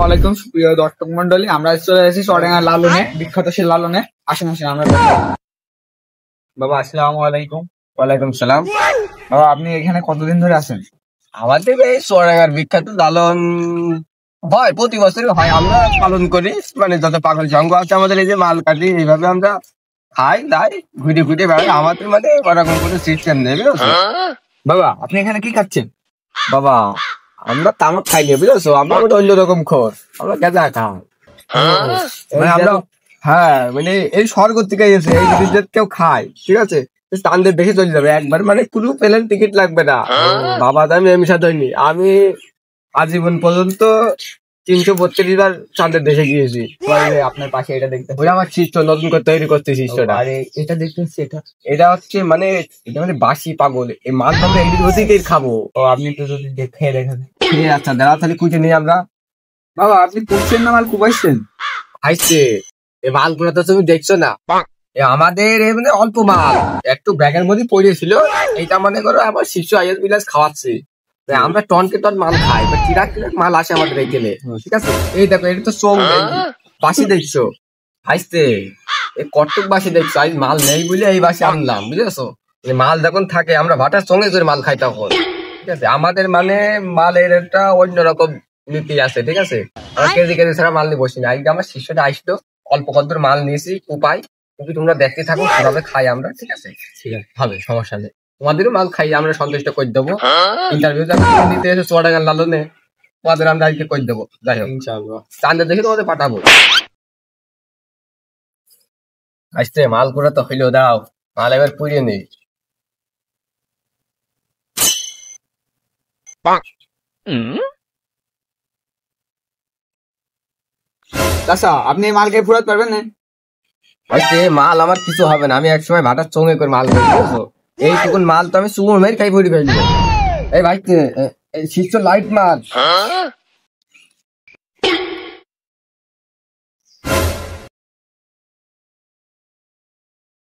আলাইকুম প্রিয় দর্শক মন্ডলী, আমরা চলে এসেছি চুয়াডাঙ্গা লালনে, বিখ্যাত সেই লালনে। আসেন আসেন আমরা। বাবা আসসালামু আলাইকুম। ওয়ালাইকুম সালাম। বাবা আপনি এখানে কতদিন ধরে আছেন? আমাদের এই চুয়াডাঙ্গার বিখ্যাত লালন হয়, প্রতি বছরই হয়, আমরা পালন করি। মানে যত পাগল জঙ্গ আছে আমাদের, এই যে মাল কাটি, এইভাবে আমরা খাই দাই ঘুরে ঘুরে বেড়াই। আমাদের মানে ওরকম কোনো সিস্টেম নেই, বুঝছো? বাবা আপনি এখানে কি খাচ্ছেন? বাবা আমরা তামাক খাই নি, বুঝছো? আমরা একটা অন্যরকম খোর, আমরা গেঁজা খাই। মানে আমরা, হ্যাঁ, মানে এই স্বর্গ থেকে এসে এই যদি কেউ খায়, ঠিক আছে, স্থানদের দেখে চলে যাবে একবার। মানে কোনো প্লেন টিকিট লাগবে না। বাবা আমি এমনি সাথে হয়নি, আমি আজীবন পর্যন্ত 332 বার চাঁদের দেশে গিয়েছি। আপনার পাশে এটা দেখতে, ওই আমার শিষ্য নতুন করে তৈরি করতে শিষ্যটা। আরে এটা দেখতেছি, এটা হচ্ছে মানে, এটা মানে বাসি পাগল। এই মাছ আমরা এদিক ওদিকেই খাবো। ও আপনি তো যদি খেয়ে দেখেন। আচ্ছা দাঁড়া, তাহলে কুইটে নিই আমরা। বাবা আপনি কুটছেন না মাল কুবাইছেন? আইসে এই মালগুলো তো তুমি দেখছো না, আমাদের মানে অল্প মাল একটু ব্যাগের মধ্যে পড়েছিল। এইটা মনে করো আমার শিশু আইএস বিলাস খাওয়াচ্ছে। আমরা টনকে টন মাল খাই, চিরাক চিরাক মাল আসে আমাদের এখানে, ঠিক আছে? এই দেখো, এটা তো চোখ বাসি দেখছো, হাসতে এই কটক বাসি দেখছো। আজ মাল নেই বলে এই বাসি আনলাম, বুঝেছো? মাল যখন থাকে আমরা ভাটার সঙ্গে করে মাল খাই তখন, ঠিক আছে? আমাদের মানে মালের একটা অন্যরকম নীতি আছে, ঠিক আছে? আমরা কেজি কেজি ছাড়া মাল নিয়ে বসি না। আজকে আমার শিষ্যটা আসলো, অল্প কদ্দুর মাল নিয়েছি উপায়, কিন্তু তোমরা দেখতে থাকো কিভাবে খাই আমরা, ঠিক আছে? ঠিক আছে, হবে, সমস্যা নেই। তোমাদেরও মাল খাই আমরা সন্তুষ্ট করে দেবো। ইন্টারভিউ নিতে এসে চুয়াডাঙ্গার লালনে তোমাদের আমরা আজকে করে দেবো। যাই হোক, ইনশাআল্লাহ চাঁদের দেখে তোমাদের পাঠাবো। আসতে মাল করে তো হইলো, দাও মাল এবার পুড়িয়ে নেই। চাচা আপনি এই মালকে ফুরাতে পারবেন না? মাল আমার কিছু হবে না, আমি একসময় ভাটার চোঙে করে মাল খাই, বুঝছো? এইটুকুন মাল তো আমি সুমন মেরে খাই পড়ি ফেলবো। এই ভাই শিষ্য লাইট মাল